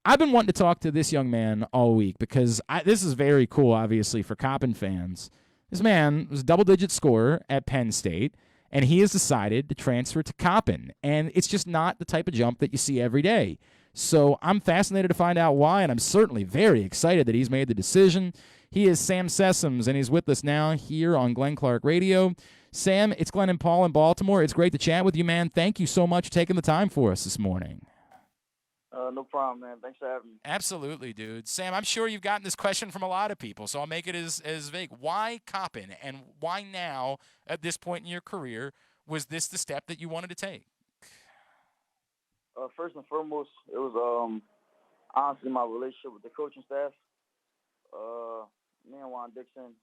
I've been wanting to talk to this young man all week because this is very cool, obviously, for Coppin fans. This man was a double-digit scorer at Penn State, and he has decided to transfer to Coppin. And it's just not the type of jump that you see every day. So I'm fascinated to find out why, and I'm certainly very excited that he's made the decision. He is Sam Sessoms, and he's with us now here on Glenn Clark Radio. Sam, it's Glenn and Paul in Baltimore. It's great to chat with you, man. Thank you so much for taking the time for us this morning. No problem, man. Thanks for having me. Absolutely, dude. Sam, I'm sure you've gotten this question from a lot of people, so I'll make it as vague. Why Coppin, and why now, at this point in your career, was this the step that you wanted to take? First and foremost, it was honestly my relationship with the coaching staff. Me and Juan Dixon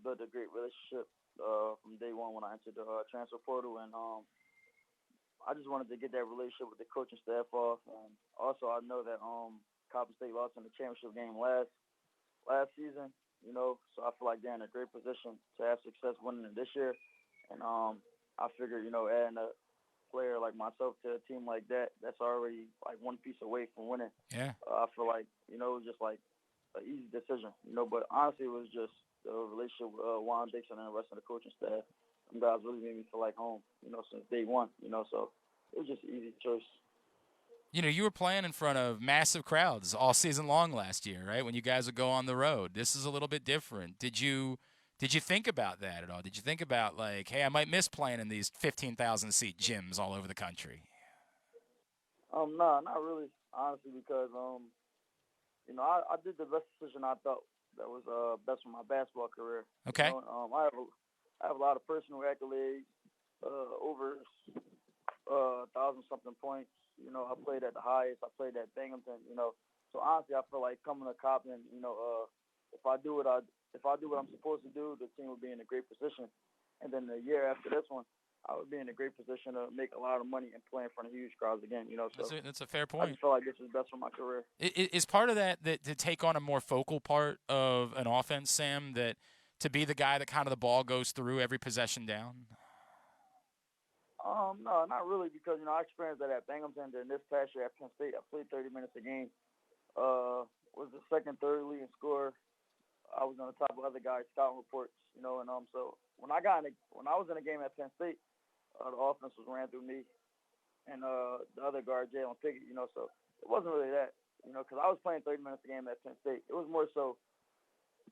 built a great relationship from day one when I entered the transfer portal, and I just wanted to get that relationship with the coaching staff off. And also, I know that Coppin State lost in the championship game last season, so I feel like they're in a great position to have success winning it this year. And I figured, adding a player like myself to a team like that, that's already like one piece away from winning. Yeah. I feel like, it was just like an easy decision, but honestly, it was just the relationship with Juan Dixon and the rest of the coaching staff. Them guys really made me feel like home, since day one, so it was just an easy choice. You were playing in front of massive crowds all season long last year, right? When you guys would go on the road. This is a little bit different. Did you think about that at all? Did you think about like, hey, I might miss playing in these 15,000 seat gyms all over the country? No, not really, honestly, because I did the best decision I thought that was best for my basketball career. Okay. I have a lot of personal accolades, over 1,000-something points. I played at the highest. I played at Binghamton. So honestly, I feel like coming to Coppin, if I do what I'm supposed to do, the team will be in a great position. And then the year after this one, I would be in a great position to make a lot of money and play in front of huge crowds again. So that's a fair I point. just feel like this is best for my career. Is part of that to take on a more focal part of an offense, Sam, that to be the guy that kind of the ball goes through every possession down? No, not really, because I experienced that at Binghamton. Then this past year at Penn State, I played 30 minutes a game. Was the second, third leading scorer. I was on the top of other guys' scouting reports, and so when I was in a game at Penn State, the offense was ran through me and the other guard, Jalen Pickett, so it wasn't really that, because I was playing 30 minutes a game at Penn State. It was more so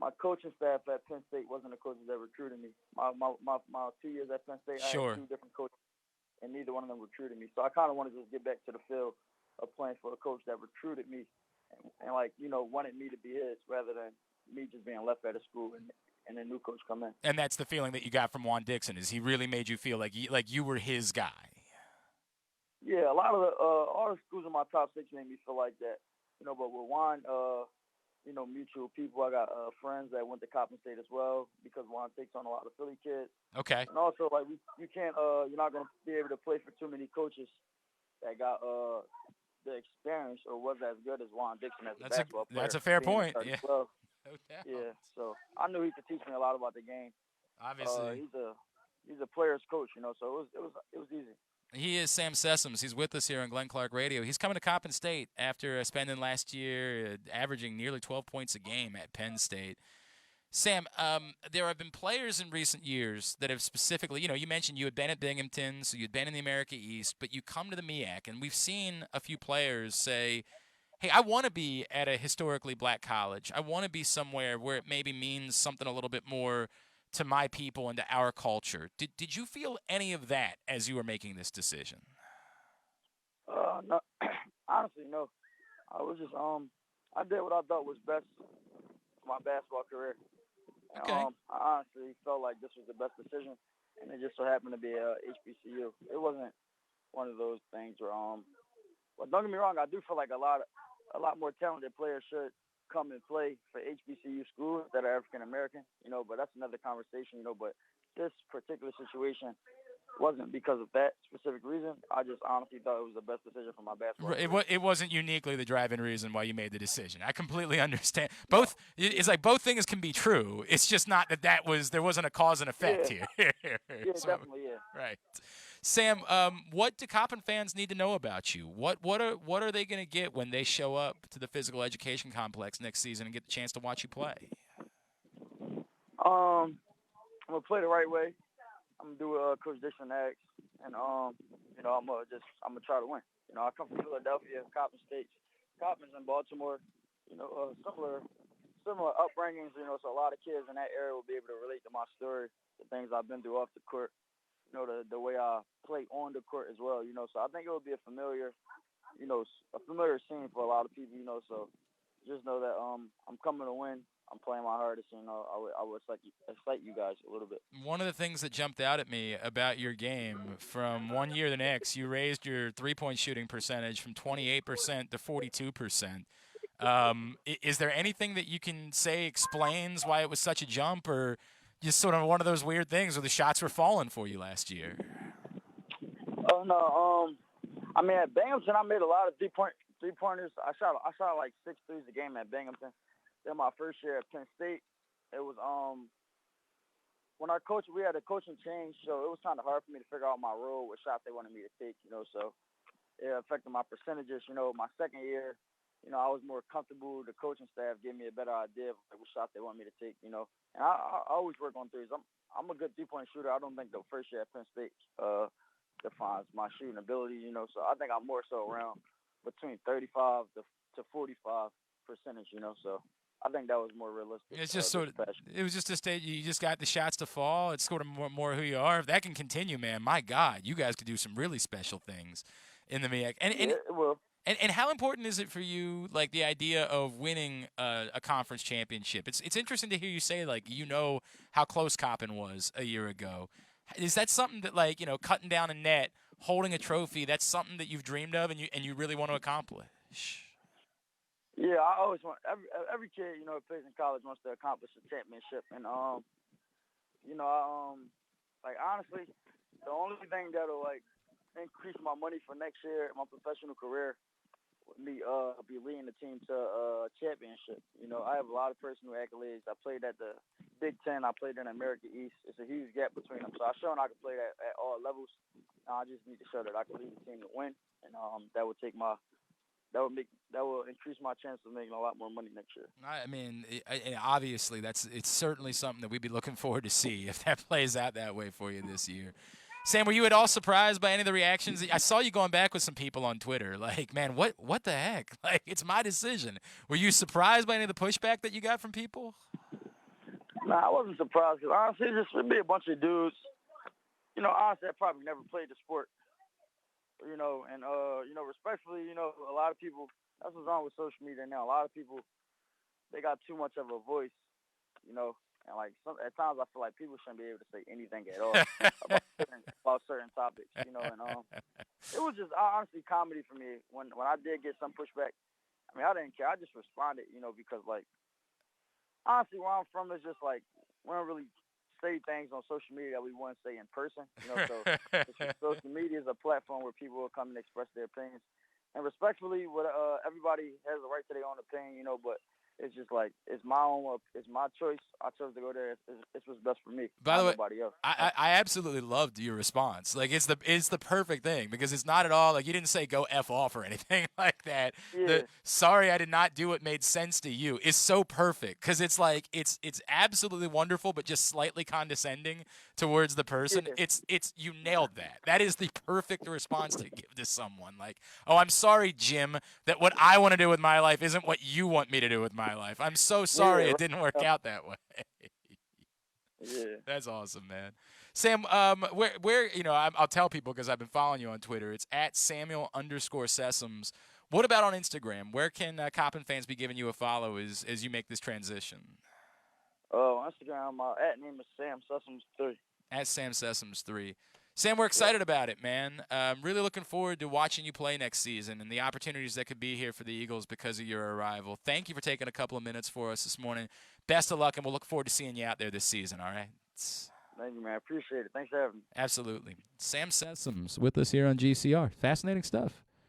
my coaching staff at Penn State wasn't the coaches that recruited me. My 2 years at Penn State, Sure. I had two different coaches, and neither one of them recruited me. So I kind of wanted to just get back to the field of playing for a coach that recruited me and wanted me to be his rather than me just being left at a school and a new coach come in. And that's the feeling that you got from Juan Dixon, is he really made you feel like you were his guy. Yeah, a lot of all the schools in my top six made me feel like that. But with Juan, mutual people. I got friends that went to Coppin State as well because Juan takes on a lot of Philly kids. Okay. And also, like, you can't, you're not going to be able to play for too many coaches that got the experience or was as good as Juan Dixon as a basketball player. That's a fair point. Yeah. No doubt. Yeah, so I knew he could teach me a lot about the game. Obviously. He's a player's coach, so it was easy. He is Sam Sessoms. He's with us here on Glenn Clark Radio. He's coming to Coppin State after spending last year averaging nearly 12 points a game at Penn State. Sam, there have been players in recent years that have specifically, you mentioned you had been at Binghamton, so you'd been in the America East, but you come to the MEAC, and we've seen a few players say, hey, I want to be at a historically black college. I want to be somewhere where it maybe means something a little bit more to my people and to our culture. Did you feel any of that as you were making this decision? No, honestly, no. I was just I did what I thought was best for my basketball career. Okay. I honestly felt like this was the best decision, and it just so happened to be HBCU. It wasn't one of those things where but don't get me wrong, I do feel like a lot more talented players should come and play for HBCU schools that are African American, but that's another conversation, but this particular situation wasn't because of that specific reason. I just honestly thought it was the best decision for my basketball. It wasn't uniquely the driving reason why you made the decision. I completely understand. Both, it's like both things can be true. It's just not there wasn't a cause and effect here. Yeah, definitely, yeah. Right. Sam, what do Coppin fans need to know about you? What are they going to get when they show up to the physical education complex next season and get the chance to watch you play? I'm gonna play the right way. I'm gonna do Coach Dixon next, and I'm gonna try to win. I come from Philadelphia, Coppin State. Coppin's in Baltimore. Similar upbringings. So a lot of kids in that area will be able to relate to my story, the things I've been through off the court. The way I play on the court as well. So I think it will be a familiar scene for a lot of people. So just know that I'm coming to win. I'm playing my hardest, and I would excite you guys a little bit. One of the things that jumped out at me about your game from one year to the next, you raised your three-point shooting percentage from 28% to 42%. Is there anything that you can say explains why it was such a jump, or just sort of one of those weird things where the shots were falling for you last year? Oh no, at Binghamton I made a lot of three-pointers. I shot like 6 threes a game at Binghamton. Then my first year at Penn State, it was when our coach, we had a coaching change, so it was kind of hard for me to figure out my role, what shots they wanted me to take, so it affected my percentages. My second year, I was more comfortable. The coaching staff gave me a better idea of what shots they want me to take, and I always work on threes. I'm a good three-point shooter. I don't think the first year at Penn State defines my shooting ability, so I think I'm more so around between 35 to 45 percentage, so I think that was more realistic. It's just it was just a state. You just got the shots to fall. It's sort of more who you are. If that can continue, man, my God, you guys could do some really special things in the MEAC. And it will. And how important is it for you, like the idea of winning a conference championship? It's interesting to hear you say, like, how close Coppin was a year ago. Is that something that, like, cutting down a net, holding a trophy, that's something that you've dreamed of and you really want to accomplish? Yeah, I always want every kid who plays in college wants to accomplish a championship, and like honestly, the only thing that'll like increase my money for next year, my professional career, would be leading the team to a championship. I have a lot of personal accolades. I played at the Big Ten. I played in America East. It's a huge gap between them, so I've shown I can play that at all levels. I just need to show that I can lead the team to win, and that will increase my chance of making a lot more money next year. I mean, obviously, it's certainly something that we'd be looking forward to see if that plays out that way for you this year. Sam, were you at all surprised by any of the reactions? I saw you going back with some people on Twitter. Like, man, what the heck? Like, it's my decision. Were you surprised by any of the pushback that you got from people? No, I wasn't surprised because honestly, it just would be a bunch of dudes. Honestly, I probably never played the sport. Respectfully, a lot of people, that's what's wrong with social media now. A lot of people, they got too much of a voice, and like at times I feel like people shouldn't be able to say anything at all about certain topics, and it was just honestly comedy for me when I did get some pushback. I didn't care. I just responded, because like honestly, where I'm from is just like we don't really say things on social media that we wouldn't say in person. So social media is a platform where people will come and express their opinions. And respectfully, everybody has a right to their own opinion, but it's just like it's my choice. I chose to go there. It's what's best for me. By the way, nobody else. I absolutely loved your response. Like it's the perfect thing because it's not at all like you didn't say go F off or anything like that. Yeah. Sorry I did not do what made sense to you is so perfect because it's like it's absolutely wonderful but just slightly condescending towards the person. Yeah. It's you nailed that. That is the perfect response to give to someone. Like, oh, I'm sorry, Jim, that what I want to do with my life isn't what you want me to do with my life. I'm so sorry it didn't work out that way. Yeah. That's awesome, man. Sam, where I'll tell people because I've been following you on Twitter. It's at Samuel_Sessoms. What about on Instagram? Where can Coppin fans be giving you a follow as you make this transition? Oh, Instagram, at name is Sam Sessoms 3. At Sam Sessoms 3. Sam, we're excited about it, man. Really looking forward to watching you play next season and the opportunities that could be here for the Eagles because of your arrival. Thank you for taking a couple of minutes for us this morning. Best of luck, and we'll look forward to seeing you out there this season, all right? Thank you, man. I appreciate it. Thanks for having me. Absolutely. Sam Sessoms with us here on GCR. Fascinating stuff.